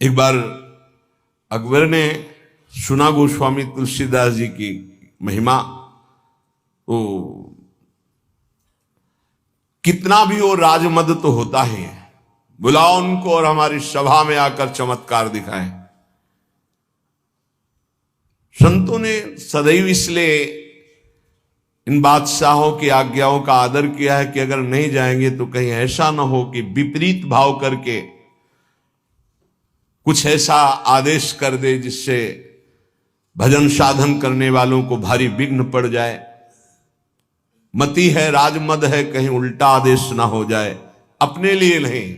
एक बार अकबर ने सुना गोस्वामी तुलसीदास जी की महिमा, तो कितना भी वो राजमद तो होता ही है, बुलाओ उनको और हमारी सभा में आकर चमत्कार दिखाएं। संतों ने सदैव इसलिए इन बादशाहों की आज्ञाओं का आदर किया है कि अगर नहीं जाएंगे तो कहीं ऐसा ना हो कि विपरीत भाव करके कुछ ऐसा आदेश कर दे जिससे भजन साधन करने वालों को भारी विघ्न पड़ जाए। मति है, राजमद है, कहीं उल्टा आदेश ना हो जाए, अपने लिए नहीं,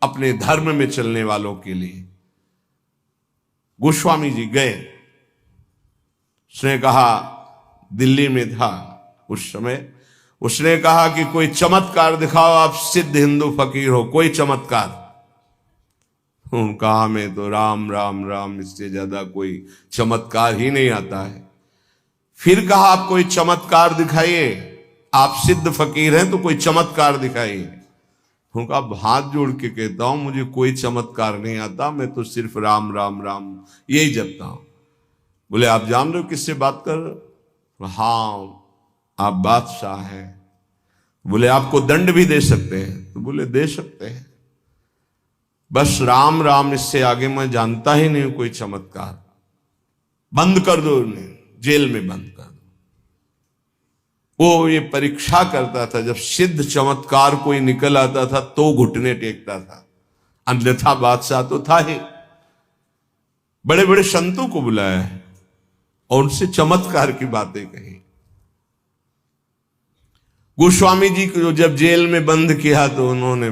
अपने धर्म में चलने वालों के लिए। गोस्वामी जी गए, उसने कहा, दिल्ली में था उस समय, उसने कहा कि कोई चमत्कार दिखाओ, आप सिद्ध हिंदू फकीर हो, कोई चमत्कार। कहा मैं तो राम राम राम, इससे ज्यादा कोई चमत्कार ही नहीं आता है। फिर कहा आप कोई चमत्कार दिखाइए, आप सिद्ध फकीर हैं तो कोई चमत्कार दिखाइए। उनका हाथ जोड़ के कहता हूं मुझे कोई चमत्कार नहीं आता, मैं तो सिर्फ राम राम राम यही जपता हूं। बोले आप जान रहे हो किससे बात कर रहे हो? हाँ आप बादशाह हैं। बोले आपको दंड भी दे सकते हैं? तो बोले दे सकते हैं, बस राम राम, इससे आगे मैं जानता ही नहीं कोई चमत्कार। बंद कर दो उन्हें, जेल में बंद कर दो। वो ये परीक्षा करता था, जब सिद्ध चमत्कार कोई निकल आता था तो घुटने टेकता था, अन्यथा बादशाह तो था ही। बड़े बड़े संतों को बुलाया है और उनसे चमत्कार की बातें कही। गोस्वामी जी को जब जेल में बंद किया तो उन्होंने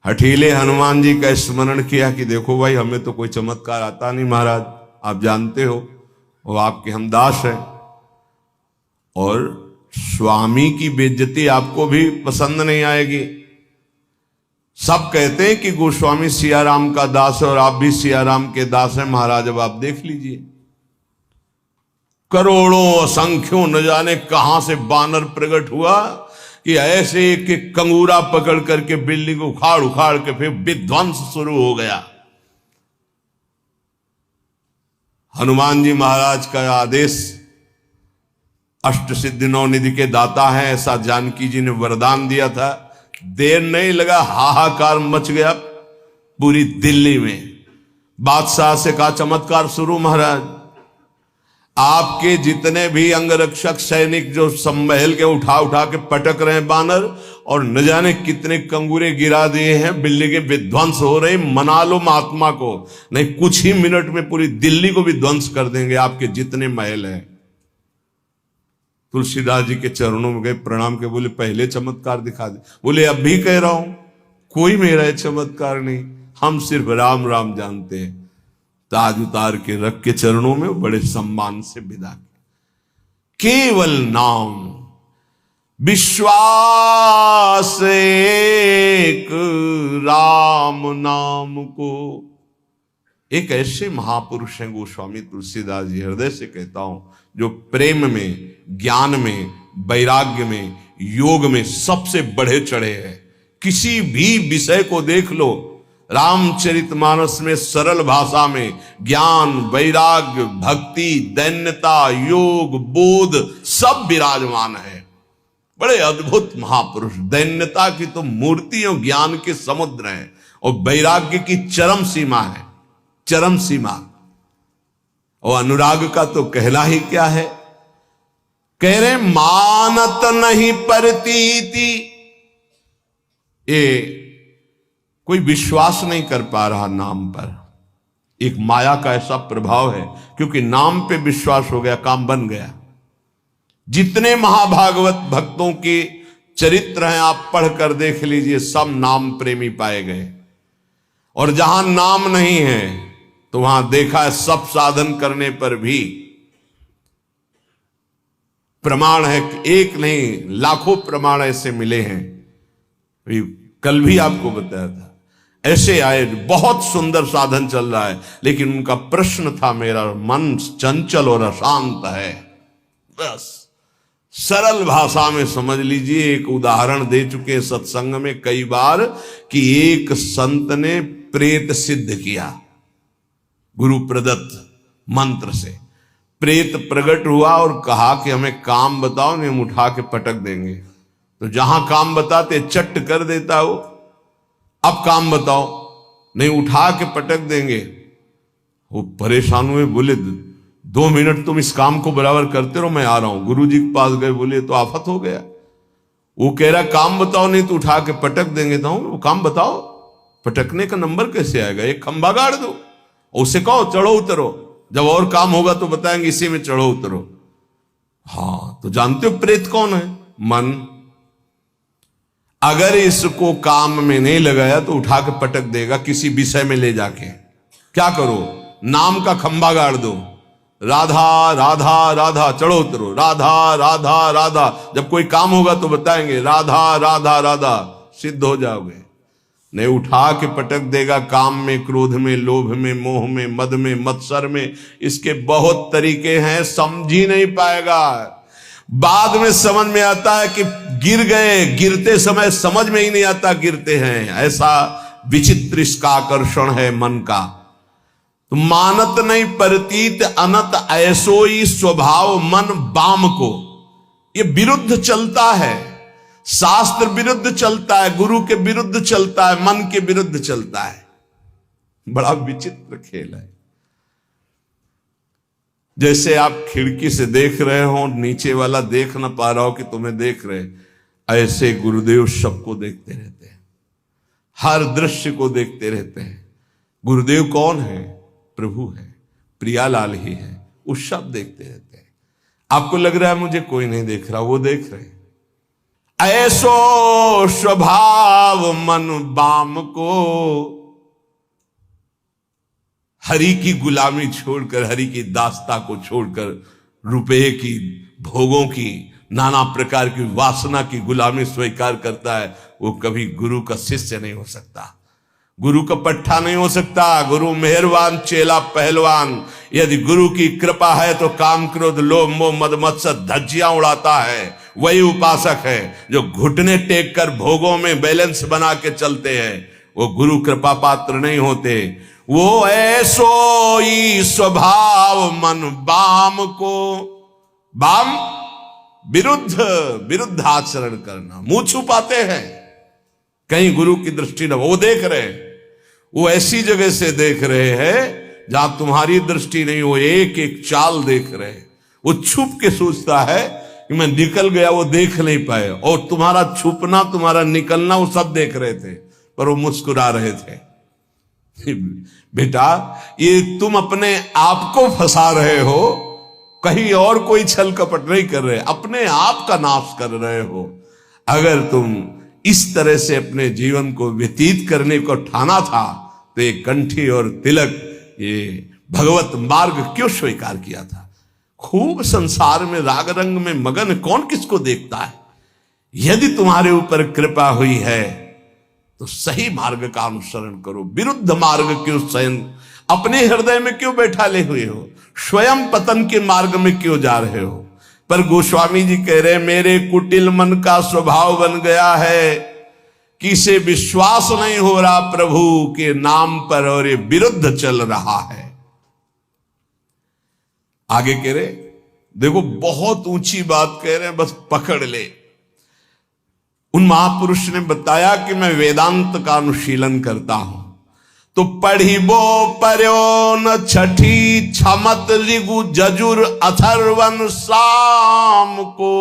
हठीले हनुमान जी का स्मरण किया कि देखो भाई, हमें तो कोई चमत्कार आता नहीं महाराज, आप जानते हो वो आपके हम दास हैं, और स्वामी की बेइज्जती आपको भी पसंद नहीं आएगी। सब कहते हैं कि गोस्वामी सियाराम का दास है और आप भी सियाराम के दास हैं महाराज, अब आप देख लीजिए। करोड़ों असंख्यों न जाने कहां से बानर प्रकट हुआ कि ऐसे एक एक कंगूरा पकड़ करके बिल्डिंग उखाड़ उखाड़ के फिर विध्वंस शुरू हो गया। हनुमान जी महाराज का आदेश, अष्ट सिद्धि नौ निधि के दाता हैं, ऐसा जानकी जी ने वरदान दिया था। देर नहीं लगा, हाहाकार मच गया पूरी दिल्ली में। बादशाह से कहा चमत्कार शुरू महाराज, आपके जितने भी अंगरक्षक सैनिक जो सम्महल के उठा उठा के पटक रहे हैं बानर, और न जाने कितने कंगूरे गिरा दिए हैं, बिल्डिंगें विध्वंस हो रही, मना लो महात्मा को, नहीं कुछ ही मिनट में पूरी दिल्ली को भी ध्वंस कर देंगे आपके जितने महल हैं। तुलसीदास जी के चरणों में गए, प्रणाम के बोले पहले चमत्कार दिखा दे। बोले अब भी कह रहा हूं, कोई मेरा चमत्कार नहीं, हम सिर्फ राम राम जानते हैं। ताज उतार के रख के चरणों में बड़े सम्मान से विदा किया। केवल नाम, विश्वास एक राम नाम को। एक ऐसे महापुरुष हैं गोस्वामी तुलसीदास जी, हृदय से कहता हूं, जो प्रेम में, ज्ञान में, वैराग्य में, योग में सबसे बढ़े चढ़े हैं। किसी भी विषय को देख लो, रामचरितमानस में सरल भाषा में ज्ञान, वैराग्य, भक्ति, दैन्यता, योग, बोध सब विराजमान है। बड़े अद्भुत महापुरुष। दैन्यता की तो मूर्ति और ज्ञान के समुद्र है, और वैराग्य की चरम सीमा है, चरम सीमा। और अनुराग का तो कहना ही क्या है। कह रहे मानत नहीं परतीति, ये कोई विश्वास नहीं कर पा रहा नाम पर। एक माया का ऐसा प्रभाव है, क्योंकि नाम पे विश्वास हो गया, काम बन गया। जितने महाभागवत भक्तों के चरित्र हैं आप पढ़कर देख लीजिए, सब नाम प्रेमी पाए गए। और जहां नाम नहीं है तो वहां देखा है सब साधन करने पर भी प्रमाण है, एक नहीं लाखों प्रमाण ऐसे मिले हैं। कल भी आपको बताया था, ऐसे आए, बहुत सुंदर साधन चल रहा है, लेकिन उनका प्रश्न था मेरा मन चंचल और अशांत है। बस सरल भाषा में समझ लीजिए, एक उदाहरण दे चुके सत्संग में कई बार कि एक संत ने प्रेत सिद्ध किया। गुरु प्रदत्त मंत्र से। प्रेत प्रकट हुआ और कहा कि हमें काम बताओ, नहीं हम उठा के पटक देंगे। तो जहां काम बताते चट्ट कर देता वो, अब काम बताओ, नहीं उठा के पटक देंगे। वो परेशान हुए, बोले 2 मिनट तुम इस काम को बराबर करते रहो, मैं आ रहा हूं। गुरु जी के पास गए, बोले तो आफत हो गया। वो कह रहा काम बताओ, नहीं तो उठा के पटक देंगे। तो वो काम बताओ, पटकने का नंबर कैसे आएगा, एक खंबा गाड़ दो, उसे कहो चढ़ो उतरो, जब और काम होगा तो बताएंगे इसी में चढ़ो उतरो। हाँ, तो जानते हो प्रेत कौन है? मन। अगर इसको काम में नहीं लगाया तो उठा के पटक देगा किसी विषय में ले जाके। क्या करो, नाम का खंबा गाड़ दो, राधा राधा राधा, चढ़ो उतरो, राधा राधा राधा, जब कोई काम होगा तो बताएंगे राधा राधा राधा, सिद्ध हो जाओगे। नहीं उठा के पटक देगा काम में, क्रोध में, लोभ में, मोह में, मद में, मत्सर में। इसके बहुत तरीके हैं, समझ ही नहीं पाएगा। बाद में समझ में आता है कि गिर गए, गिरते समय समझ में ही नहीं आता गिरते हैं। ऐसा विचित्र इसका आकर्षण है मन का। तो मानत नहीं प्रतीत अनत ऐसोई स्वभाव मन बाम को। ये विरुद्ध चलता है, शास्त्र विरुद्ध चलता है, गुरु के विरुद्ध चलता है, मन के विरुद्ध चलता है। बड़ा विचित्र खेल है। जैसे आप खिड़की से देख रहे हो, नीचे वाला देख ना पा रहा हो कि तुम्हें देख रहे, ऐसे गुरुदेव सबको देखते रहते हैं, हर दृश्य को देखते रहते हैं। गुरुदेव कौन है? प्रभु है, प्रियालाल ही है, वो सब देखते रहते हैं। आपको लग रहा है मुझे कोई नहीं देख रहा, वो देख रहे हैं। ऐसो स्वभाव मन बाम को, हरि की गुलामी छोड़कर, हरि की दास्ता को छोड़कर, रुपये की, भोगों की, नाना प्रकार की वासना की गुलामी स्वीकार करता है, वो कभी गुरु का शिष्य नहीं हो सकता, गुरु का पट्टा नहीं हो सकता। गुरु मेहरबान, चेला पहलवान। यदि गुरु की कृपा है तो काम क्रोध लोभ मोह मद मत्सर धज्जियां उड़ाता है, वही उपासक है। जो घुटने टेक कर भोगों में बैलेंस बना के चलते हैं, वो गुरु कृपा पात्र नहीं होते। वो ऐसो ही स्वभाव मन बाम को, बाम विरुद्ध आचरण करना, मुंह छुपाते हैं, कहीं गुरु की दृष्टि न। वो देख रहे हैं, वो ऐसी जगह से देख रहे हैं जहां तुम्हारी दृष्टि नहीं, वो एक एक चाल देख रहे हैं। वो छुप के सोचता है कि मैं निकल गया, वो देख नहीं पाए, और तुम्हारा छुपना, तुम्हारा निकलना वो सब देख रहे थे, पर वो मुस्कुरा रहे थे। बेटा, ये तुम अपने आप को फंसा रहे हो, कहीं और कोई छल कपट नहीं कर रहे, अपने आप का नाश कर रहे हो। अगर तुम इस तरह से अपने जीवन को व्यतीत करने को ठाना था तो ये कंठी और तिलक, ये भगवत मार्ग क्यों स्वीकार किया था? खूब संसार में राग रंग में मगन कौन किसको देखता है? यदि तुम्हारे ऊपर कृपा हुई है तो सही मार्ग का अनुसरण करो, विरुद्ध मार्ग क्यों स्वयं अपने हृदय में क्यों बैठा ले हुए हो? स्वयं पतन के मार्ग में क्यों जा रहे हो? पर गोस्वामी जी कह रहे, मेरे कुटिल मन का स्वभाव बन गया है कि इसे विश्वास नहीं हो रहा प्रभु के नाम पर, और ये विरुद्ध चल रहा है। आगे कह रहे, देखो बहुत ऊंची बात कह रहे हैं, बस पकड़ ले। उन महापुरुष ने बताया कि मैं वेदांत का अनुशीलन करता हूं, तो पढ़िबो पर्यो न छठी छमत ऋगु जजुर अथर्वन साम को,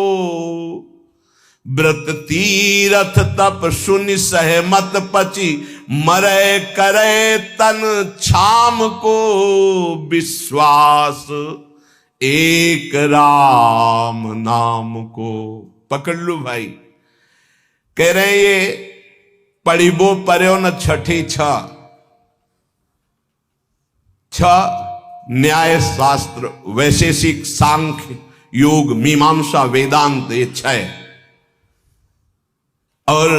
व्रत तीरथ तप सुनि सहमत पची मरे करे तन छाम को, विश्वास एक राम नाम को। पकड़ लो भाई। कह रहे ये पढ़िबो पर्यो न छठी छ न्याय शास्त्र, वैशेषिक, सांख्य, योग, मीमांसा, वेदांत, ये 6, और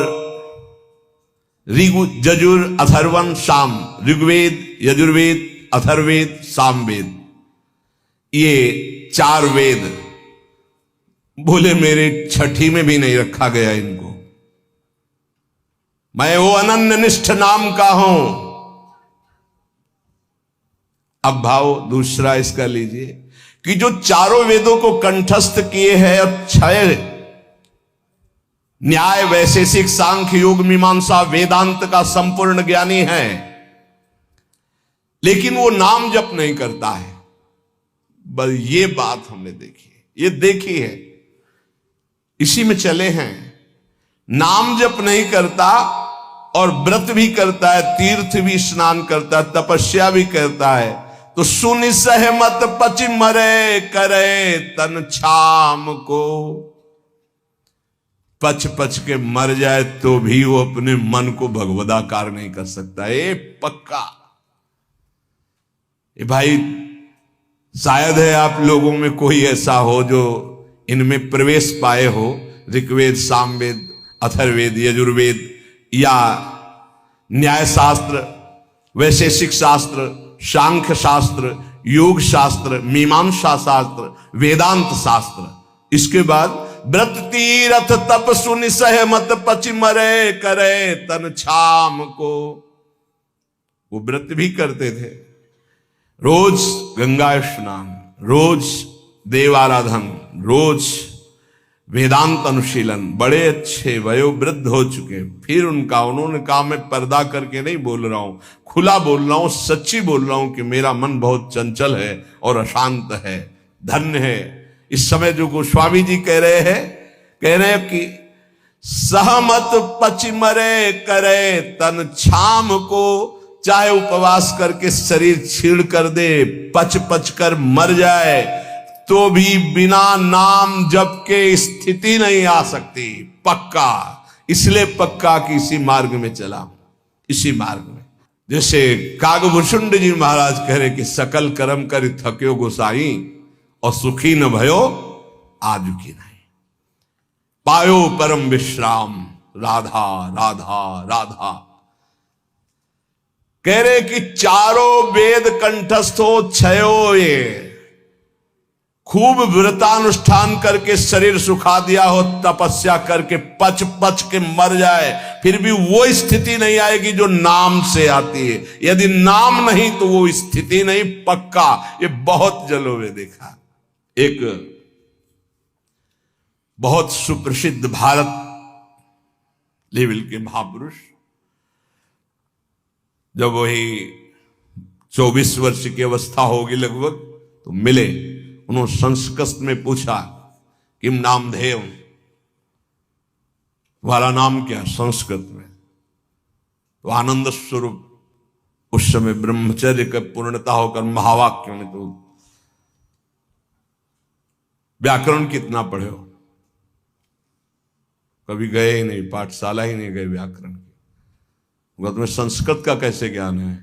ऋगु जजुर अथर्वन साम, ऋग्वेद, यजुर्वेद, अथर्वेद, सामवेद, ये 4 वेद। बोले मेरे छठी में भी नहीं रखा गया इनको, मैं वो अनन्य निष्ठ नाम का हूं। अब भाव दूसरा इसका लीजिए कि जो चारों वेदों को कंठस्थ किए हैं और 6 न्याय, वैशेषिक, सांख्य, योग, मीमांसा, वेदांत का संपूर्ण ज्ञानी है, लेकिन वो नाम जप नहीं करता है। बस ये बात हमने देखी है, ये देखी है, इसी में चले हैं। नाम जप नहीं करता और व्रत भी करता है, तीर्थ भी स्नान करता है, तपस्या भी करता है, तो सुनि सहमत पचि मरे करे तन छाम को। पच पच के मर जाए तो भी वो अपने मन को भगवदाकार नहीं कर सकता। ये पक्का। ये भाई शायद है आप लोगों में कोई ऐसा हो जो इनमें प्रवेश पाए हो, ऋग्वेद, सामवेद, अथर्ववेद, यजुर्वेद या न्याय शास्त्र, वैशेषिक शास्त्र, सांख्य शास्त्र, योग शास्त्र, मीमांसा शास्त्र, वेदांत शास्त्र। इसके बाद व्रत तीरथ तप सुनि सहमत पचि मरे करे तन छाम को। वो व्रत भी करते थे, रोज गंगा स्नान, रोज देवाराधन, रोज वेदांत अनुशीलन, बड़े अच्छे वयोवृद्ध हो चुके। फिर उन्होंने कहा मैं पर्दा करके नहीं बोल रहा हूं, खुला बोल रहा हूं, सच्ची बोल रहा हूं कि मेरा मन बहुत चंचल है और अशांत है, धन्य है। इस समय जो गोस्वामी जी कह रहे हैं कि सहमत पचि मरे करे तन छाम को, चाहे उपवास करके शरीर छीड़ कर दे, पच पच कर मर जाए, तो भी बिना नाम जप के स्थिति नहीं आ सकती। पक्का। इसलिए पक्का कि इसी मार्ग में चला, इसी मार्ग में। जैसे कागभूषुंड जी महाराज कह रहे कि सकल कर्म कर थक्यो गोसाई और सुखी न भयो आजु की नहीं, पायो परम विश्राम राधा राधा राधा। कह रहे कि चारों वेद कंठस्थ हो, 6 ये खूब व्रतानुष्ठान करके शरीर सुखा दिया हो, तपस्या करके पच पच के मर जाए, फिर भी वो स्थिति नहीं आएगी जो नाम से आती है। यदि नाम नहीं तो वो स्थिति नहीं। पक्का। ये बहुत जगहों में देखा। एक बहुत सुप्रसिद्ध भारत लेवल के महापुरुष, जब वही 24 वर्ष की अवस्था होगी लगभग, तो मिले। उन्होंने संस्कृत में पूछा किम नाम धेय, तुम्हारा नाम क्या? संस्कृत में। तो आनंद स्वरूप उस समय ब्रह्मचर्य का पूर्णता होकर महावाक्य में, तो व्याकरण कितना पढ़े हो? कभी गए ही नहीं, पाठशाला ही नहीं गए व्याकरण की। तुम्हें संस्कृत का कैसे ज्ञान है?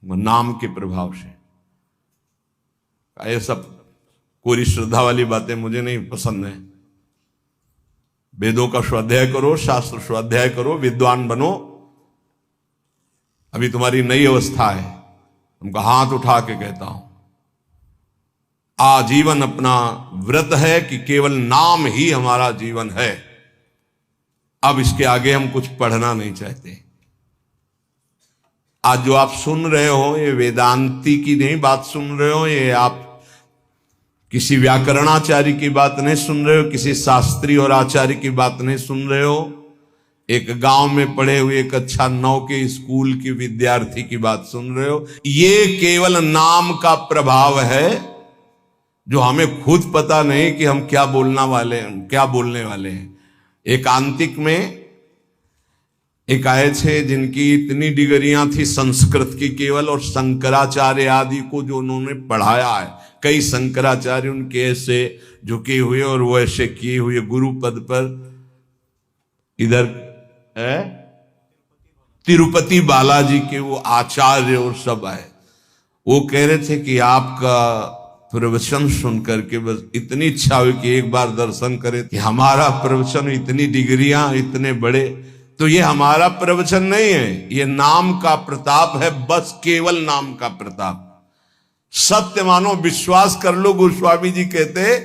नाम के प्रभाव से। ये सब कोरी श्रद्धा वाली बातें मुझे नहीं पसंद है। वेदों का स्वाध्याय करो, शास्त्र स्वाध्याय करो, विद्वान बनो। अभी तुम्हारी नई अवस्था है। उनका हाथ उठा के कहता हूं, आजीवन अपना व्रत है कि केवल नाम ही हमारा जीवन है। अब इसके आगे हम कुछ पढ़ना नहीं चाहते। आज जो आप सुन रहे हो, ये वेदांती की नहीं बात सुन रहे हो, ये आप किसी व्याकरणाचार्य की बात नहीं सुन रहे हो, किसी शास्त्री और आचार्य की बात नहीं सुन रहे हो, एक गांव में पढ़े हुए एक अच्छा 9 के स्कूल के विद्यार्थी की बात सुन रहे हो। ये केवल नाम का प्रभाव है, जो हमें खुद पता नहीं कि हम क्या बोलने वाले हैं। एकांतिक में एक आए थे जिनकी इतनी डिग्रियां थी संस्कृत की केवल, और शंकराचार्य आदि को जो उन्होंने पढ़ाया है, कई शंकराचार्य उनके ऐसे झुके हुए और वो ऐसे किए हुए गुरु पद पर। इधर तिरुपति बालाजी के वो आचार्य और सब आए। वो कह रहे थे कि आपका प्रवचन सुन करके बस इतनी इच्छा हुई कि एक बार दर्शन करें। कि हमारा प्रवचन, इतनी डिग्रियां, इतने बड़े, तो ये हमारा प्रवचन नहीं है, ये नाम का प्रताप है, बस केवल नाम का प्रताप। सत्य मानो, विश्वास कर लो। गोस्वामी जी कहते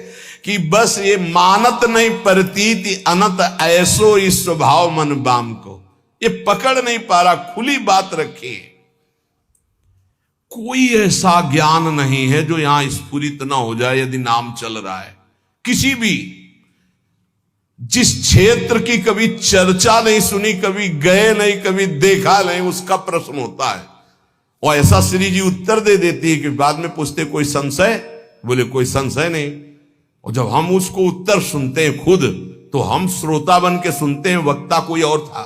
कि बस ये मानत नहीं प्रतीति अनंत ऐसो इस स्वभाव मन बाम को। ये पकड़ नहीं पा रहा, खुली बात रखी। कोई ऐसा ज्ञान नहीं है जो यहां स्फुरित ना हो जाए यदि नाम चल रहा है। किसी भी जिस क्षेत्र की कभी चर्चा नहीं सुनी, कभी गए नहीं, कभी देखा नहीं, उसका प्रश्न होता है और ऐसा श्री जी उत्तर दे देती है कि बाद में पूछते कोई संशय, बोले कोई संशय नहीं। और जब हम उसको उत्तर सुनते हैं खुद, तो हम श्रोता बन के सुनते हैं, वक्ता कोई और था।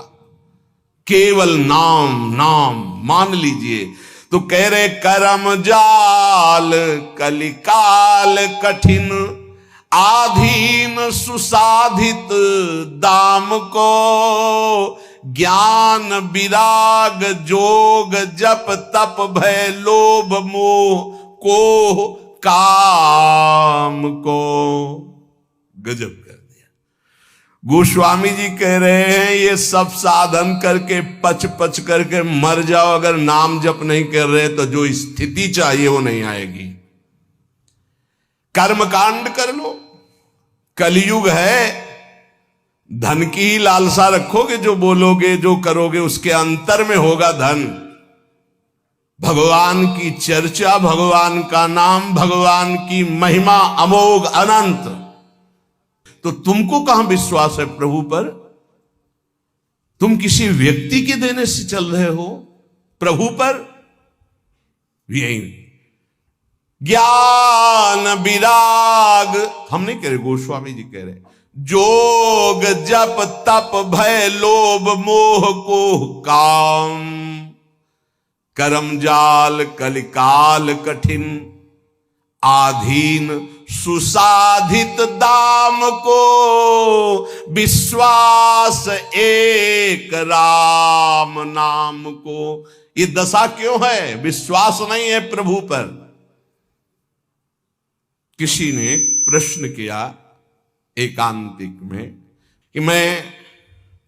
केवल नाम नाम मान लीजिए। तो कह रहे करम जाल कलिकाल कठिन, आधीन सुसाधित दाम को, ज्ञान विराग जोग जप तप भय लोभ मोह को काम को। गजब कर दिया। गोस्वामी जी कह रहे हैं ये सब साधन करके पच पच करके मर जाओ, अगर नाम जप नहीं कर रहे तो जो स्थिति चाहिए वो नहीं आएगी। कर्मकांड कर लो, कलयुग है, धन की ही लालसा रखोगे, जो बोलोगे जो करोगे उसके अंतर में होगा धन। भगवान की चर्चा, भगवान का नाम, भगवान की महिमा अमोघ अनंत। तो तुमको कहां विश्वास है प्रभु पर? तुम किसी व्यक्ति के देने से चल रहे हो, प्रभु पर यही ज्ञान विराग हम नहीं कह रहे, गोस्वामी जी कह रहे, जोग जप तप भय लोभ मोह को काम, करम जाल कलिकाल कठिन, आधीन सुसाधित दाम को, विश्वास एक राम नाम को। ये दशा क्यों है? विश्वास नहीं है प्रभु पर। किसी ने प्रश्न किया एकांतिक में कि मैं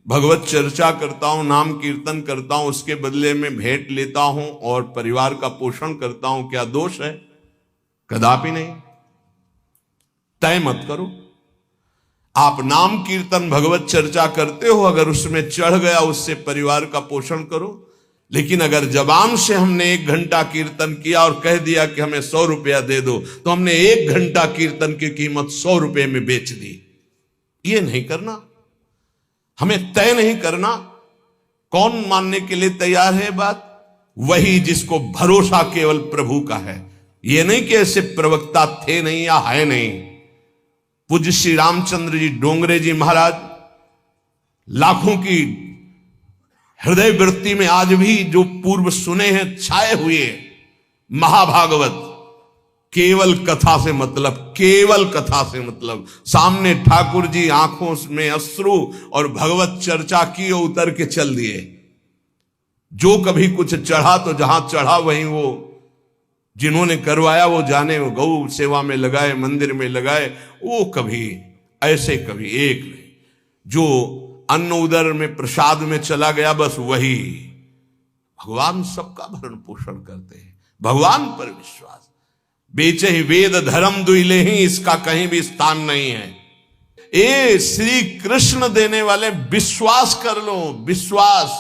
भगवत चर्चा करता हूं, नाम कीर्तन करता हूं, उसके बदले में भेंट लेता हूं और परिवार का पोषण करता हूं, क्या दोष है? कदापि नहीं। तय मत करो। आप नाम कीर्तन भगवत चर्चा करते हो, अगर उसमें चढ़ गया उससे परिवार का पोषण करो। लेकिन अगर जबान से हमने 1 घंटा कीर्तन किया और कह दिया कि हमें 100 रुपया दे दो, तो हमने 1 घंटा कीर्तन की कीमत 100 रुपये में बेच दी। ये नहीं करना, हमें तय नहीं करना। कौन मानने के लिए तैयार है बात? वही जिसको भरोसा केवल प्रभु का है। ये नहीं कि ऐसे प्रवक्ता थे नहीं या है नहीं। पूज्य श्री रामचंद्र जी डोंगरे जी महाराज लाखों की हृदय वृत्ति में आज भी जो पूर्व सुने हैं छाए हुए महाभागवत, केवल कथा से मतलब, केवल कथा से मतलब। सामने ठाकुर जी आंखों में अश्रु और भगवत चर्चा की और उतर के चल दिए। जो कभी कुछ चढ़ा तो जहां चढ़ा वहीं वो जिन्होंने करवाया वो जाने, वो गौ सेवा में लगाए, मंदिर में लगाए, वो कभी ऐसे कभी एक नहीं। जो अन्न उदर में प्रसाद में चला गया बस वही। भगवान सबका भरण पोषण करते हैं। भगवान पर विश्वास, बेचे ही वेद धर्म दुइले ही, इसका कहीं भी स्थान नहीं है। ए श्री कृष्ण देने वाले, विश्वास कर लो, विश्वास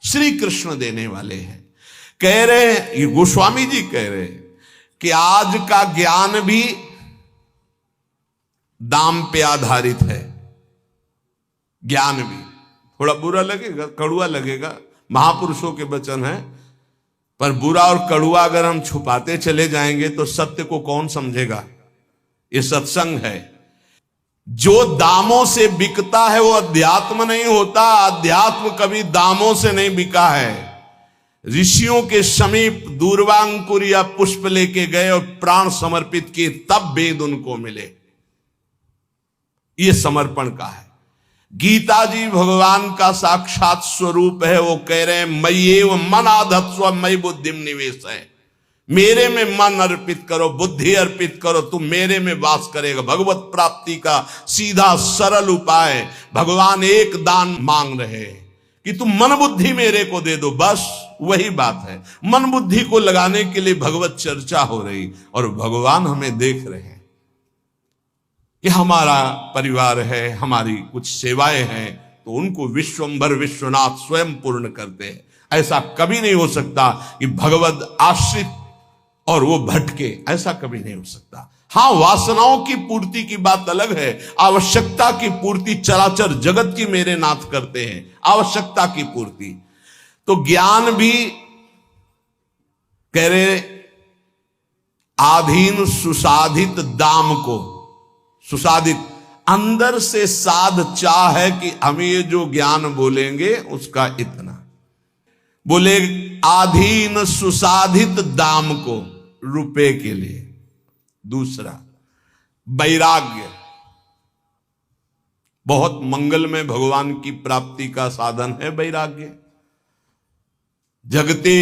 श्री कृष्ण देने वाले हैं। कह रहे, ये गोस्वामी जी कह रहे कि आज का ज्ञान भी दाम पे आधारित है। ज्ञान भी थोड़ा बुरा लगेगा, कड़ुआ लगेगा, महापुरुषों के वचन है, पर बुरा और कड़ुआ अगर हम छुपाते चले जाएंगे तो सत्य को कौन समझेगा? ये सत्संग है। जो दामों से बिकता है वो अध्यात्म नहीं होता। अध्यात्म कभी दामों से नहीं बिका है। ऋषियों के समीप दूर्वांकुर या पुष्प लेके गए और प्राण समर्पित किए, तब वेद उनको मिले। ये समर्पण का है। गीता जी भगवान का साक्षात स्वरूप है। वो कह रहे हैं मय्येव मन आधत्स्व मयि बुद्धिम निवेश है। मेरे में मन अर्पित करो, बुद्धि अर्पित करो, तुम मेरे में वास करेगा। भगवत प्राप्ति का सीधा सरल उपाय। भगवान एक दान मांग रहे हैं कि तुम मन बुद्धि मेरे को दे दो, बस वही बात है। मन बुद्धि को लगाने के लिए भगवत चर्चा हो रही और भगवान हमें देख रहे हैं कि हमारा परिवार है, हमारी कुछ सेवाएं हैं, तो उनको विश्वंभर विश्वनाथ स्वयं पूर्ण करते हैं। ऐसा कभी नहीं हो सकता कि भगवत आश्रित और वो भटके, ऐसा कभी नहीं हो सकता। हां, वासनाओं की पूर्ति की बात अलग है, आवश्यकता की पूर्ति चराचर जगत की मेरे नाथ करते हैं, आवश्यकता की पूर्ति। तो ज्ञान भी कह रहे आधीन सुसाधित दाम को, सुसाधित अंदर से साध चाह है कि हम ये जो ज्ञान बोलेंगे उसका इतना, बोले आधीन सुसाधित दाम को, रुपए के लिए। दूसरा वैराग्य, बहुत मंगलमय भगवान की प्राप्ति का साधन है वैराग्य। जगते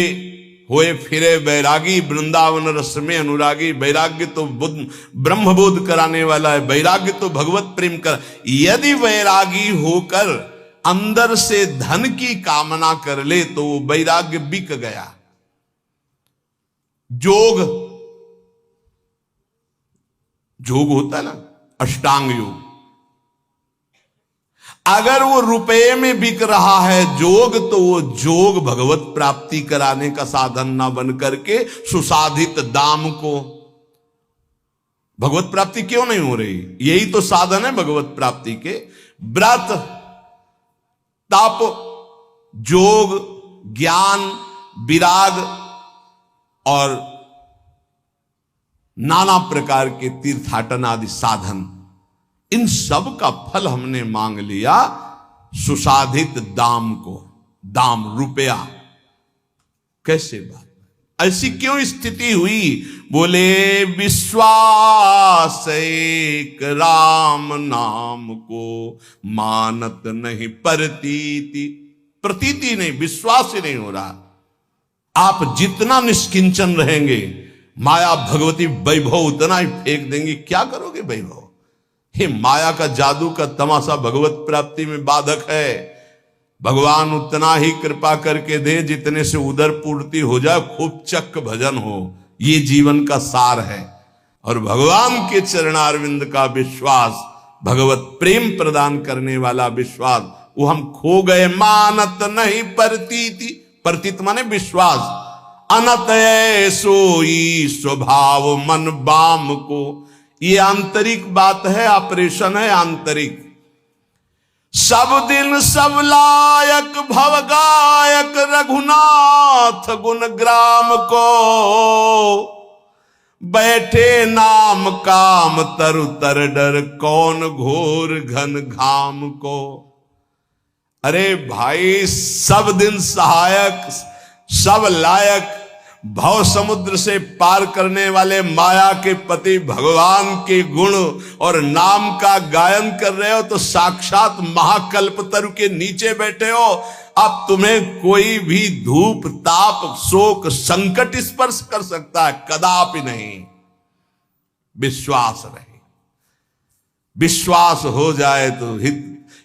होए फिरे वैरागी, वृंदावन रस में अनुरागी। वैराग्य तो ब्रह्मबोध कराने वाला है, वैराग्य तो भगवत प्रेम कर। यदि वैरागी होकर अंदर से धन की कामना कर ले तो वो वैराग्य बिक गया। जोग होता है ना, अष्टांग योग, अगर वो रुपए में बिक रहा है जोग, तो वो जोग भगवत प्राप्ति कराने का साधन ना बन करके सुसाधित दाम को, भगवत प्राप्ति क्यों नहीं हो रही? यही तो साधन है भगवत प्राप्ति के। व्रत, तप, जोग, ज्ञान, विराग और नाना प्रकार के तीर्थाटन आदि साधन, इन सब का फल हमने मांग लिया सुसाधित दाम को। दाम रुपया, कैसे बात, ऐसी क्यों स्थिति हुई? बोले विश्वास एक राम नाम को मानत नहीं प्रतीति। प्रतीति नहीं, विश्वास ही नहीं हो रहा। आप जितना निष्किंचन रहेंगे, माया भगवती वैभव उतना ही फेंक देंगे, क्या करोगे वैभव? हे, माया का जादू का तमाशा भगवत प्राप्ति में बाधक है। भगवान उतना ही कृपा करके दे जितने से उदर पूर्ति हो जाए, खूब चक्क भजन हो, ये जीवन का सार है। और भगवान के चरणारविंद का विश्वास, भगवत प्रेम प्रदान करने वाला विश्वास, वो हम खो गए। मानत नहीं प्रतीति, प्रतीत माने विश्वास। अनत सोई स्वभाव मन बाम को, ये आंतरिक बात है, ऑपरेशन है आंतरिक। सब दिन सब लायक भव गायक रघुनाथ गुण ग्राम को, बैठे नाम काम तरु तर डर कौन घोर घन घाम को। अरे भाई, सब दिन सहायक, सब लायक, भव समुद्र से पार करने वाले माया के पति भगवान के गुण और नाम का गायन कर रहे हो, तो साक्षात महाकल्पतरु के नीचे बैठे हो। अब तुम्हें कोई भी धूप ताप शोक संकट स्पर्श कर सकता है? कदापि नहीं। विश्वास रहे, विश्वास हो जाए तो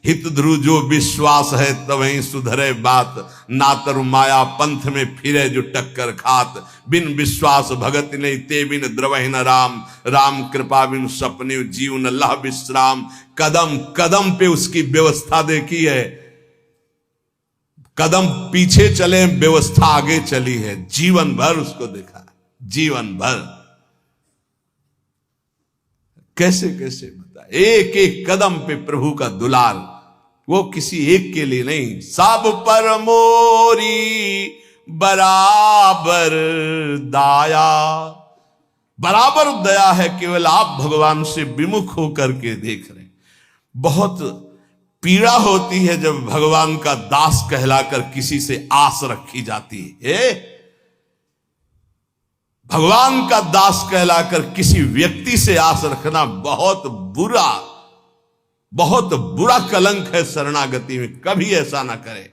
हित ध्रुव जो विश्वास है तवहीं सुधरे बात। ना तरु माया पंथ में फिरे जो टक्कर खात, बिन विश्वास भगत नहीं ते बिन द्रवहि न राम। राम कृपा बिन सपने जीवन लह विश्राम। कदम कदम पे उसकी व्यवस्था देखी है, कदम पीछे चले व्यवस्था आगे चली है, जीवन भर उसको देखा, जीवन भर। कैसे कैसे बता, एक एक कदम पे प्रभु का दुलार, वो किसी एक के लिए नहीं, सब पर मोरी बराबर दाया। बराबर दया है, केवल आप भगवान से विमुख होकर के देख रहे हैं। बहुत पीड़ा होती है जब भगवान का दास कहलाकर किसी से आस रखी जाती है। भगवान का दास कहलाकर किसी व्यक्ति से आस रखना बहुत बुरा कलंक है शरणागति में। कभी ऐसा ना करे।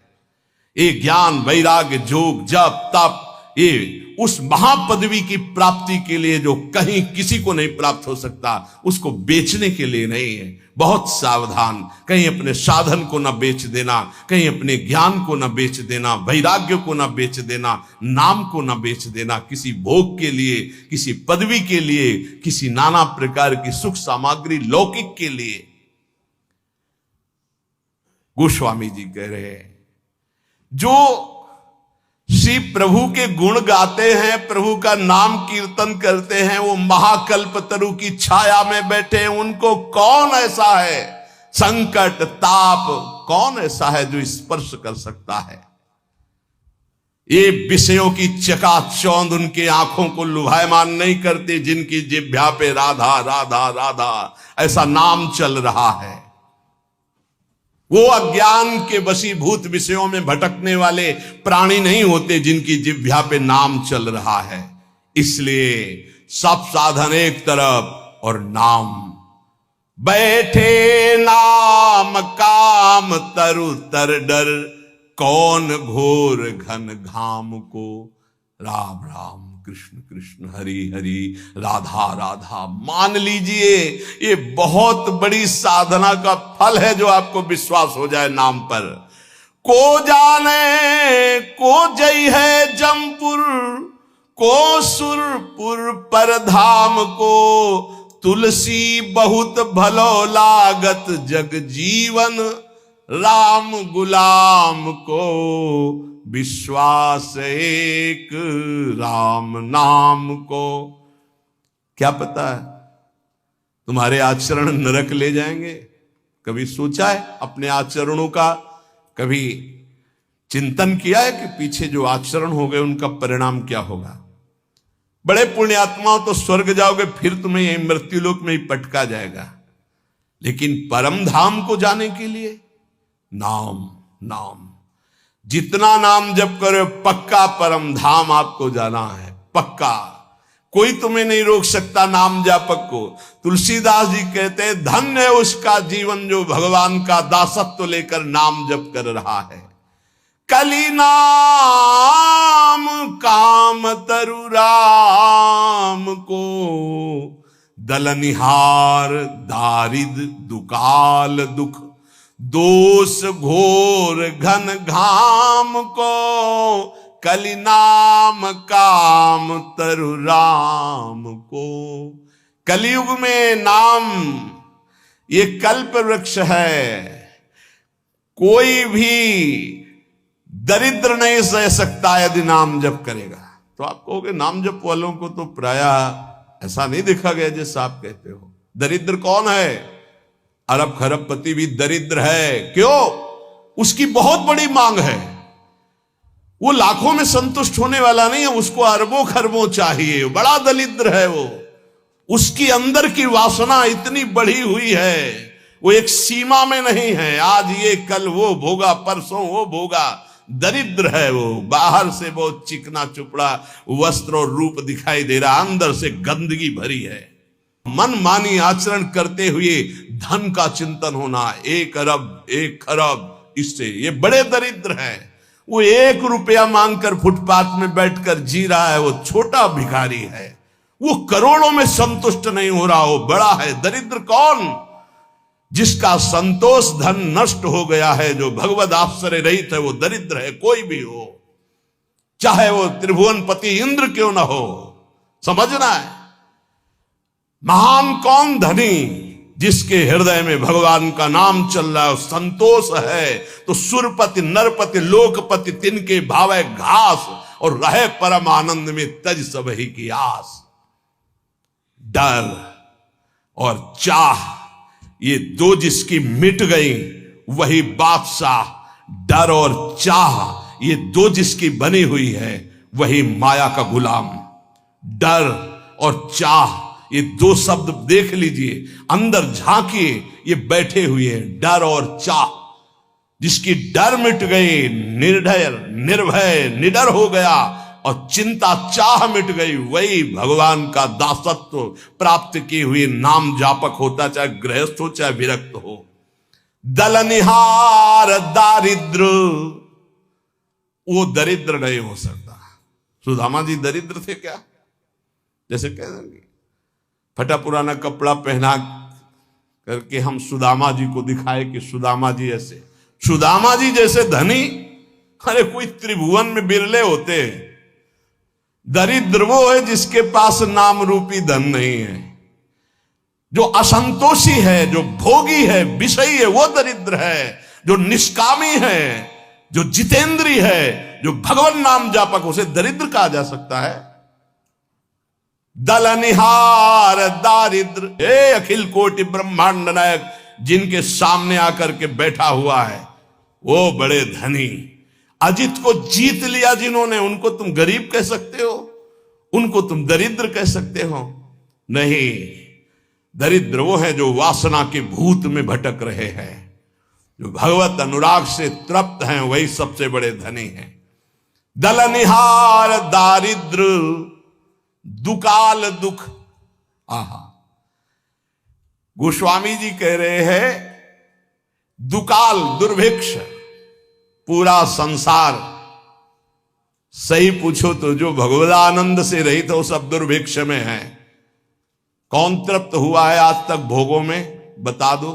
ये ज्ञान वैराग्य जोग जप तप, ये उस महापदवी की प्राप्ति के लिए जो कहीं किसी को नहीं प्राप्त हो सकता, उसको बेचने के लिए नहीं है। बहुत सावधान, कहीं अपने साधन को न बेच देना, कहीं अपने ज्ञान को न बेच देना, वैराग्य को न बेच देना, नाम को न बेच देना, किसी भोग के लिए, किसी पदवी के लिए, किसी नाना प्रकार की सुख सामग्री लौकिक के लिए। गोस्वामी जी कह रहे हैं, जो श्री प्रभु के गुण गाते हैं, प्रभु का नाम कीर्तन करते हैं, वो महाकल्प तरु की छाया में बैठे हैं, उनको कौन ऐसा है संकट ताप, कौन ऐसा है जो स्पर्श कर सकता है। ये विषयों की चकाचौंध उनके आंखों को लुभायमान नहीं करते, जिनकी जिह्वा पे राधा राधा राधा ऐसा नाम चल रहा है। वो अज्ञान के वशीभूत विषयों में भटकने वाले प्राणी नहीं होते, जिनकी जिह्वा पे नाम चल रहा है। इसलिए सब साधन एक तरफ और नाम, बैठे नाम काम तरु तर डर, कौन घोर घन घाम को। राम राम कृष्ण कृष्ण हरि हरि राधा राधा। मान लीजिए ये बहुत बड़ी साधना का फल है, जो आपको विश्वास हो जाए नाम पर। को जाने को जय है जमपुर, को सुरपुर पर धाम को, तुलसी बहुत भलो लागत जग जीवन, राम गुलाम को विश्वास एक राम नाम को। क्या पता है तुम्हारे आचरण नरक ले जाएंगे। कभी सोचा है अपने आचरणों का, कभी चिंतन किया है कि पीछे जो आचरण हो गए उनका परिणाम क्या होगा। बड़े पुण्यात्माओं तो स्वर्ग जाओगे, फिर तुम्हें यही मृत्युलोक में ही पटका जाएगा, लेकिन परम धाम को जाने के लिए नाम नाम, जितना नाम जप करो पक्का परम धाम आपको जाना है, पक्का। कोई तुम्हें नहीं रोक सकता नाम जापक को। तुलसीदास जी कहते हैं धन्य है उसका जीवन जो भगवान का दासत्व लेकर नाम जप कर रहा है। कली नाम काम तरु राम को, दलनिहार दारिद दुकाल दुख, दोष घोर घन घाम को, कली नाम काम तरु राम को। कलयुग में नाम ये कल्प वृक्ष है, कोई भी दरिद्र नहीं सह सकता यदि नाम जप करेगा। तो आप कहोगे नाम जप वालों को तो प्रायः ऐसा नहीं देखा गया जैसा आप कहते हो। दरिद्र कौन है? अरब खरबपति भी दरिद्र है। क्यों? उसकी बहुत बड़ी मांग है, वो लाखों में संतुष्ट होने वाला नहीं है, उसको अरबों खरबों चाहिए। बड़ा दरिद्र है वो, उसकी अंदर की वासना इतनी बढ़ी हुई है, वो एक सीमा में नहीं है। आज ये कल वो भोगा, परसों वो भोगा। दरिद्र है वो, बाहर से बहुत चिकना चुपड़ा वस्त्र और रूप दिखाई दे रहा, अंदर से गंदगी भरी है। मन मानी आचरण करते हुए धन का चिंतन होना, 1 अरब 1 खरब, इससे ये बड़े दरिद्र हैं। वो 1 रुपया मांगकर फुटपाथ में बैठकर जी रहा है, वो छोटा भिखारी है। वो करोड़ों में संतुष्ट नहीं हो रहा, वो बड़ा है। दरिद्र कौन? जिसका संतोष धन नष्ट हो गया है, जो भगवद आश्रय रहित है, वो दरिद्र है। कोई भी हो, चाहे वो त्रिभुवनपति इंद्र क्यों ना हो, समझना है। महान कौन? धनी, जिसके हृदय में भगवान का नाम चल रहा है, संतोष है। तो सुरपति नरपति लोकपति तिनके भावे घास, और रहे परम आनंद में तज सब ही की आस। डर और चाह, ये 2 जिसकी मिट गई वही बादशाह। डर और चाह, ये 2 जिसकी बनी हुई है वही माया का गुलाम। डर और चाह, ये 2 शब्द देख लीजिए, अंदर झांकिए, ये बैठे हुए हैं। डर और चाह, जिसकी डर मिट गई, निर्भय निर्भय निडर हो गया, और चिंता चाह मिट गई, वही भगवान का दासत्व प्राप्त किए हुए नाम जापक होता, चाहे गृहस्थ हो चाहे विरक्त हो। दलनिहार दारिद्र, वो दरिद्र नहीं हो सकता। सुदामा जी दरिद्र थे क्या? जैसे कह देंगे फटा पुराना कपड़ा पहना करके हम सुदामा जी को दिखाए कि सुदामा जी ऐसे। सुदामा जी जैसे धनी, अरे कोई त्रिभुवन में बिरले होते हैं। दरिद्र वो है जिसके पास नाम रूपी धन नहीं है, जो असंतोषी है, जो भोगी है, विषयी है, वो दरिद्र है। जो निष्कामी है, जो जितेंद्री है, जो भगवान नाम जापक, उसे दरिद्र कहा जा सकता है? दल निहार दारिद्र, हे अखिल कोटि ब्रह्मांड नायक, जिनके सामने आकर के बैठा हुआ है वो बड़े धनी। अजित को जीत लिया जिन्होंने, उनको तुम गरीब कह सकते हो? उनको तुम दरिद्र कह सकते हो? नहीं, दरिद्र वो है जो वासना के भूत में भटक रहे हैं, जो भगवत अनुराग से तृप्त हैं, वही सबसे बड़े धनी हैं। दल निहार दारिद्र दुकाल दुख। आहा, गोस्वामी जी कह रहे हैं दुकाल दुर्भिक्ष, पूरा संसार सही पूछो तो जो भगवदानंद से रहित हो सब दुर्भिक्ष में है। कौन तृप्त हुआ है आज तक भोगों में? बता दो।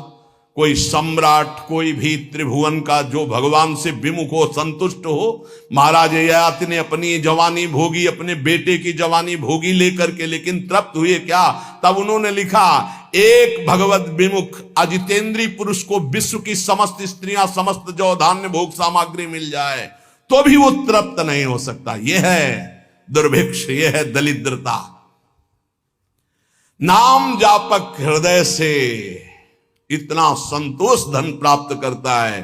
कोई सम्राट, कोई भी त्रिभुवन का जो भगवान से विमुख हो, संतुष्ट हो। महाराज ययाति ने अपनी जवानी भोगी, अपने बेटे की जवानी भोगी लेकर के, लेकिन तृप्त हुए क्या? तब उन्होंने लिखा, एक भगवत विमुख अजितेंद्रीय पुरुष को विश्व की समस्त स्त्रियां, समस्त जो धान्य भोग सामग्री मिल जाए तो भी वो तृप्त नहीं हो सकता। यह है दुर्भिक्ष, यह है दरिद्रता। नाम जापक हृदय से इतना संतोष धन प्राप्त करता है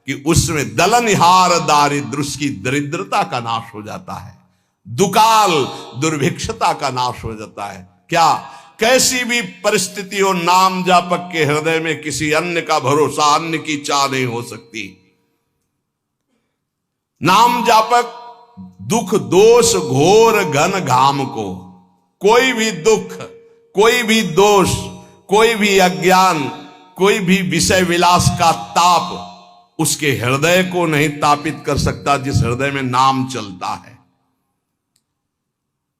कि उसमें दलनिहार दारिद्र, उसकी दरिद्रता का नाश हो जाता है, दुकाल दुर्भिक्षता का नाश हो जाता है। क्या? कैसी भी परिस्थिति हो, नाम जापक के हृदय में किसी अन्य का भरोसा, अन्य की चाह नहीं हो सकती। नाम जापक दुख दोष घोर घन घाम को, कोई भी दुख, कोई भी दोष, कोई भी अज्ञान, कोई भी विषय विलास का ताप उसके हृदय को नहीं तापित कर सकता, जिस हृदय में नाम चलता है।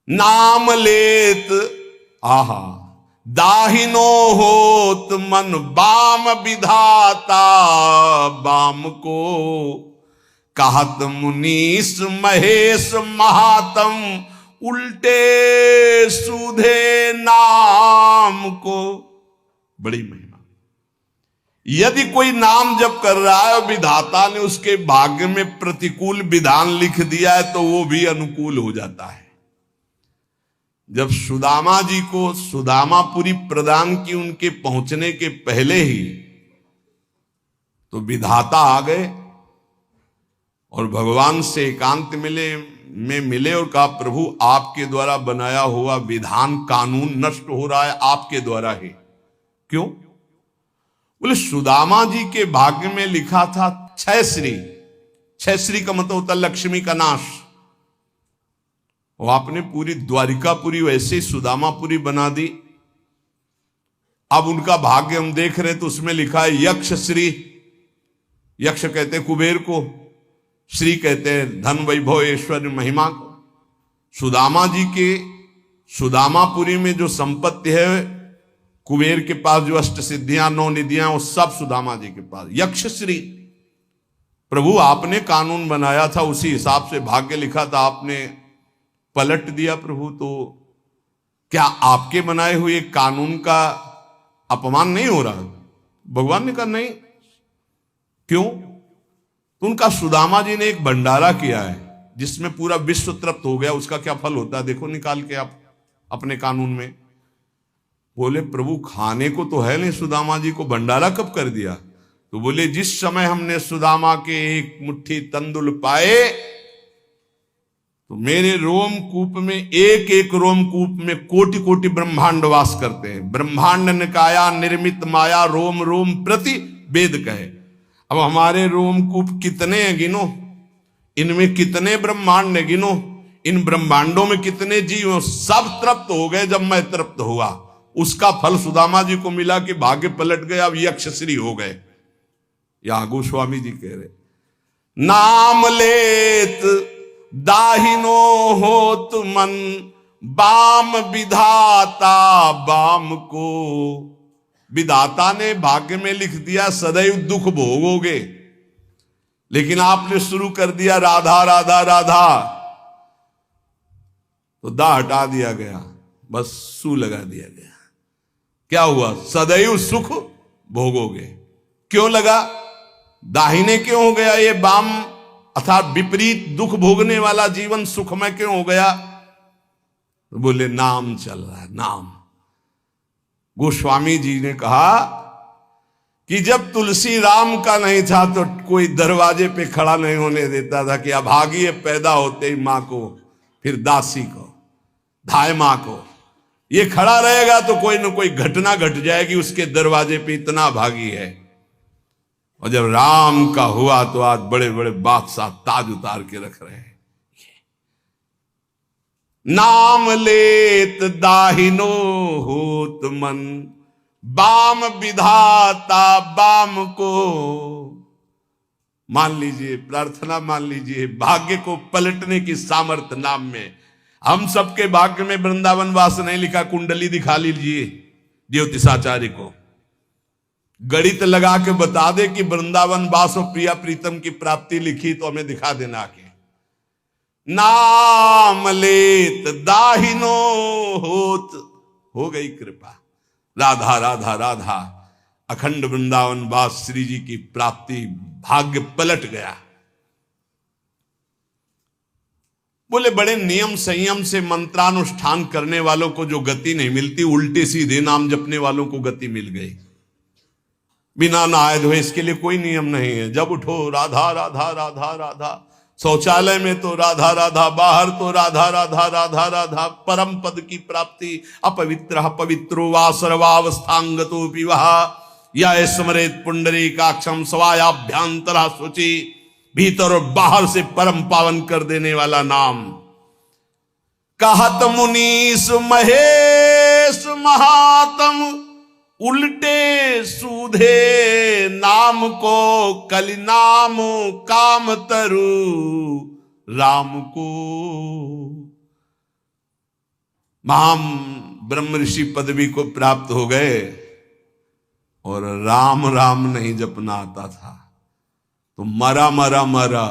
नाम लेत आहा दाहिनो होत मन बाम विधाता, बाम को कहत मुनीस महेश महात्म, उल्टे सूधे नाम को। बड़ी महिमा। यदि कोई नाम जप कर रहा है और विधाता ने उसके भाग्य में प्रतिकूल विधान लिख दिया है तो वो भी अनुकूल हो जाता है। जब सुदामा जी को सुदामापुरी प्रदान की, उनके पहुंचने के पहले ही तो विधाता आ गए और भगवान से एकांत मिले और कहा, प्रभु आपके द्वारा बनाया हुआ विधान कानून नष्ट हो रहा है, आपके द्वारा ही। क्यों? बोले सुदामा जी के भाग्य में लिखा था 6 श्री। 6 श्री का मतलब होता लक्ष्मी का नाश। और आपने पूरी द्वारिकापुरी वैसे ही सुदामापुरी बना दी। अब उनका भाग्य हम देख रहे तो उसमें लिखा है यक्ष श्री। यक्ष कहते हैं कुबेर को, श्री कहते हैं धन वैभव ऐश्वर्य महिमा को। सुदामा जी के सुदामापुरी में जो संपत्ति है, कुबेर के पास जो अष्ट सिद्धियां 9 निधियां, वो सब सुदामा जी के पास। यक्ष श्री। प्रभु आपने कानून बनाया था, उसी हिसाब से भाग्य लिखा था, आपने पलट दिया प्रभु, तो क्या आपके बनाए हुए कानून का अपमान नहीं हो रहा? भगवान ने कहा नहीं। क्यों? तो उनका सुदामा जी ने एक भंडारा किया है जिसमें पूरा विश्व तृप्त हो गया। उसका क्या फल होता है देखो निकाल के आप अपने कानून में। बोले प्रभु खाने को तो है नहीं, सुदामा जी को भंडारा कब कर दिया? तो बोले जिस समय हमने सुदामा के एक मुट्ठी तंदुल पाए तो मेरे रोमकूप में, एक एक रोमकूप में कोटि कोटि ब्रह्मांड वास करते हैं। ब्रह्मांड निकाया निर्मित माया रोम रोम प्रति वेद कहे। अब हमारे रोमकूप कितने हैं गिनो, इनमें कितने ब्रह्मांड है गिनो, इन ब्रह्मांडों में कितने जीव, सब तृप्त हो गए जब मैं तृप्त हुआ। उसका फल सुदामा जी को मिला कि भाग्य पलट गए, अब यक्षश्री हो गए। या गोस्वामी जी कह रहे नाम लेत दाहिनो होत मन बाम विधाता, बाम को विधाता ने भाग्य में लिख दिया सदैव दुख भोगोगे, लेकिन आपने शुरू कर दिया राधा राधा राधा, तो दा हटा दिया गया, बस सू लगा दिया गया। क्या हुआ? सदैव सुख भोगोगे। क्यों लगा? दाहिने क्यों हो गया ये बाम? अर्थात विपरीत दुख भोगने वाला जीवन सुखमय क्यों हो गया? तो बोले नाम चल रहा है, नाम। गोस्वामी जी ने कहा कि जब तुलसी राम का नहीं था तो कोई दरवाजे पे खड़ा नहीं होने देता था कि अभागी पैदा होते ही मां को, फिर दासी को, धाय मां को, ये खड़ा रहेगा तो कोई ना कोई घटना घट जाएगी उसके दरवाजे पे, इतना भागी है। और जब राम का हुआ तो आज बड़े बड़े बादशाह ताज उतार के रख रहे हैं। नाम लेत दाहिनो होत मन, बाम विधाता बाम को। मान लीजिए, प्रार्थना मान लीजिए, भाग्य को पलटने की सामर्थ्य नाम में। हम सबके भाग्य में वृंदावन वास नहीं लिखा, कुंडली दिखा लीजिए ज्योतिषाचार्य को, गणित लगा के बता दे कि वृंदावन वास और प्रिया प्रीतम की प्राप्ति लिखी तो हमें दिखा देना के। नाम लेत दाहिनो होत, हो गई कृपा, राधा राधा राधा, अखंड वृंदावन वास श्री जी की प्राप्ति, भाग्य पलट गया। बोले बड़े नियम संयम से मंत्रानुष्ठान करने वालों को जो गति नहीं मिलती, उल्टे सीधे नाम जपने वालों को गति मिल गई। बिना नहाए धोए इसके लिए कोई नियम नहीं है। जब उठो राधा राधा राधा राधा, शौचालय में तो राधा राधा, बाहर तो राधा राधा राधा राधा। परम पद की प्राप्ति अपवित्र पवित्रो वा सर्वावस्थांगतो विवाह, या स्मरेत पुंडरीकाक्षम स्वायाभ्यांतरा शुचि, भीतर और बाहर से परम पावन कर देने वाला नाम। कहत मुनीस महेश महात्म, उल्टे सूधे नाम को, कलि नाम काम तरु राम को। महाम ब्रह्म ऋषि पदवी को प्राप्त हो गए और राम राम नहीं जपना आता था तो मरा मरा मरा,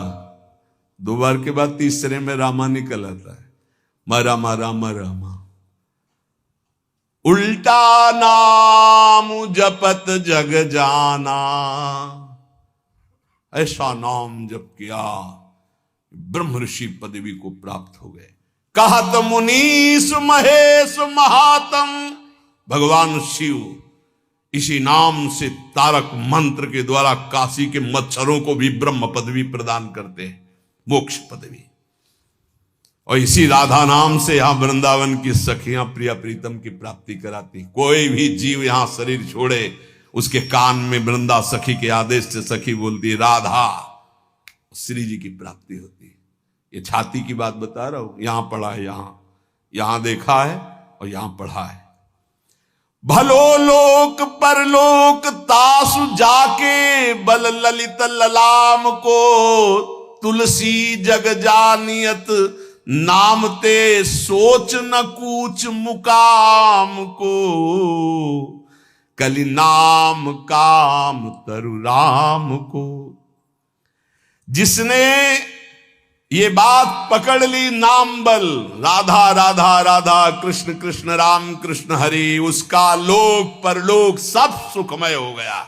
दो बार के बाद तीसरे में रामा निकल आता है, मरा मरा मरा मा। उल्टा नाम जपत जग जाना, ऐसा नाम जप किया ब्रह्म ऋषि पदवी को प्राप्त हो गए। कहत मुनीस महेश महात्म, भगवान शिव इसी नाम से तारक मंत्र के द्वारा काशी के मच्छरों को भी ब्रह्म पदवी प्रदान करते हैं, मोक्ष पदवी। और इसी राधा नाम से यहां वृंदावन की सखियां प्रिया प्रीतम की प्राप्ति कराती। कोई भी जीव यहां शरीर छोड़े, उसके कान में वृंदा सखी के आदेश से सखी बोलती है राधा, श्री जी की प्राप्ति होती है। ये छाती की बात बता रहा हूं, यहां पढ़ा है, यहां देखा है और यहां पढ़ा है। भलो लोक परलोक तासु जाके, बल ललित ललाम को, तुलसी जग जानियत नाम ते, सोच न कूच मुकाम को, कलि नाम काम तरु राम को। जिसने ये बात पकड़ ली, नाम बल, राधा राधा राधा, कृष्ण कृष्ण राम कृष्ण हरि, उसका लोक परलोक सब सुखमय हो गया।